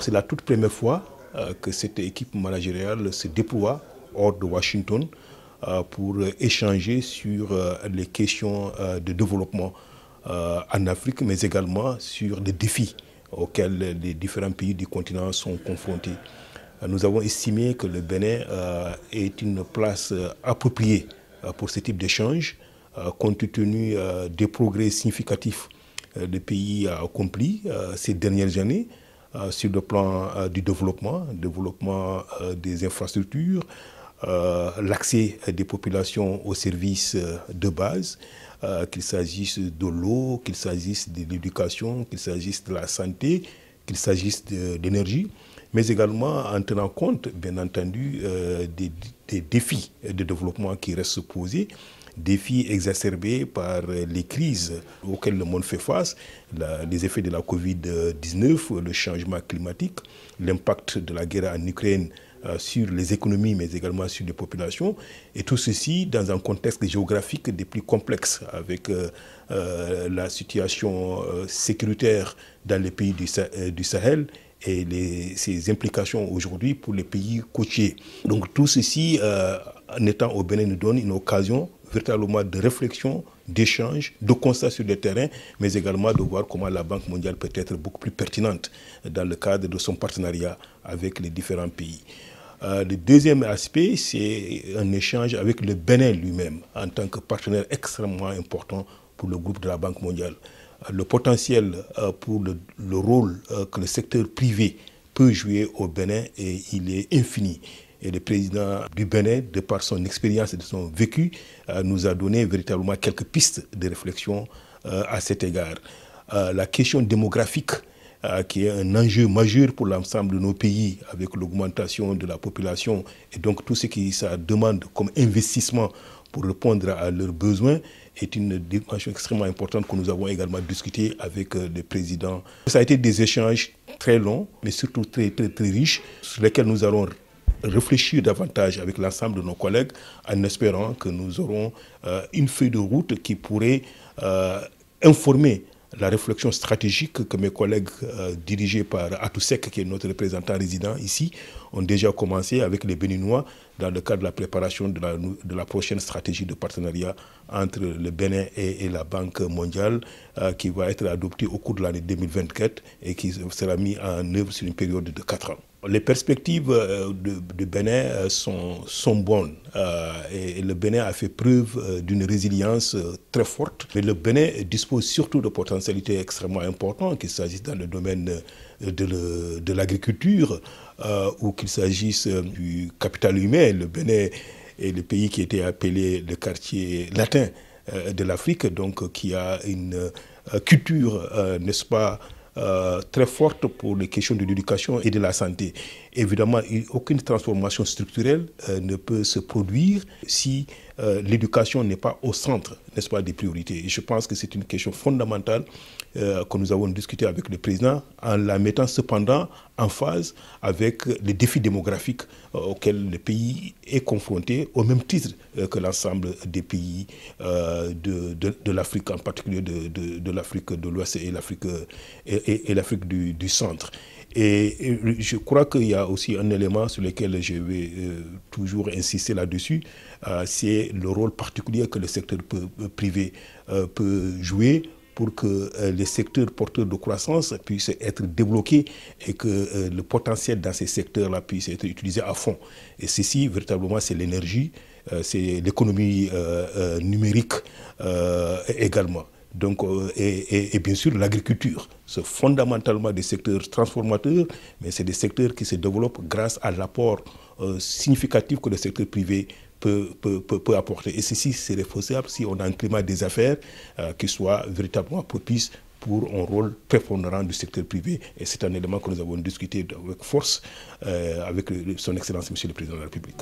c'est la toute première fois que cette équipe managériale se déploie hors de Washington pour échanger sur les questions de développement en Afrique, mais également sur les défis auxquels les différents pays du continent sont confrontés. Nous avons estimé que le Bénin est une place appropriée pour ce type d'échange, compte tenu des progrès significatifs le pays a accompli ces dernières années sur le plan du développement des infrastructures, l'accès des populations aux services de base, qu'il s'agisse de l'eau, qu'il s'agisse de l'éducation, qu'il s'agisse de la santé, qu'il s'agisse de l'énergie, mais également en tenant compte, bien entendu, des défis de développement qui restent posés, défis exacerbés par les crises auxquelles le monde fait face, les effets de la Covid-19, le changement climatique, l'impact de la guerre en Ukraine sur les économies, mais également sur les populations, et tout ceci dans un contexte géographique des plus complexes, avec la situation sécuritaire dans les pays du Sahel et ses implications aujourd'hui pour les pays côtiers. Donc tout ceci, en étant au Bénin, nous donne une occasion véritablement de réflexion, d'échange, de constat sur le terrain, mais également de voir comment la Banque mondiale peut être beaucoup plus pertinente dans le cadre de son partenariat avec les différents pays. Le deuxième aspect, c'est un échange avec le Bénin lui-même, en tant que partenaire extrêmement important pour le groupe de la Banque mondiale. Le potentiel pour le rôle que le secteur privé peut jouer au Bénin, il est infini. Et le président du Bénin, de par son expérience et de son vécu, nous a donné véritablement quelques pistes de réflexion à cet égard. La question démographique, qui est un enjeu majeur pour l'ensemble de nos pays, avec l'augmentation de la population et donc tout ce qui ça demande comme investissement pour répondre à leurs besoins, est une dimension extrêmement importante que nous avons également discuté avec le président. Ça a été des échanges très longs, mais surtout très riches, sur lesquels nous allons réfléchir davantage avec l'ensemble de nos collègues, en espérant que nous aurons une feuille de route qui pourrait informer la réflexion stratégique que mes collègues dirigés par Atousek, qui est notre représentant résident ici, ont déjà commencé avec les Béninois dans le cadre de la préparation de la prochaine stratégie de partenariat entre le Bénin et la Banque mondiale, qui va être adoptée au cours de l'année 2024 et qui sera mise en œuvre sur une période de 4 ans. Les perspectives de Bénin sont bonnes et le Bénin a fait preuve d'une résilience très forte. Mais le Bénin dispose surtout de potentialités extrêmement importantes, qu'il s'agisse dans le domaine de l'agriculture ou qu'il s'agisse du capital humain. Le Bénin est le pays qui était appelé le quartier latin de l'Afrique, donc qui a une culture, n'est-ce pas, très forte pour les questions de l'éducation et de la santé. Évidemment, aucune transformation structurelle ne peut se produire si l'éducation n'est pas au centre, n'est-ce pas, des priorités. Et je pense que c'est une question fondamentale que nous avons discuté avec le président, en la mettant cependant en phase avec les défis démographiques auxquels le pays est confronté, au même titre que l'ensemble des pays de l'Afrique, en particulier de l'Afrique de l'Ouest et l'Afrique du Centre. Et je crois qu'il y a aussi un élément sur lequel je vais toujours insister là-dessus, c'est le rôle particulier que le secteur privé peut jouer pour que les secteurs porteurs de croissance puissent être débloqués et que le potentiel dans ces secteurs-là puisse être utilisé à fond. Et ceci, véritablement, c'est l'énergie, c'est l'économie numérique également. Donc, et bien sûr, l'agriculture. C'est fondamentalement des secteurs transformateurs, mais c'est des secteurs qui se développent grâce à l'apport significatif que le secteur privé peut apporter. Et ceci, c'est faisable si on a un climat des affaires qui soit véritablement propice pour un rôle prépondérant du secteur privé. Et c'est un élément que nous avons discuté avec force avec son Excellence, Monsieur le Président de la République.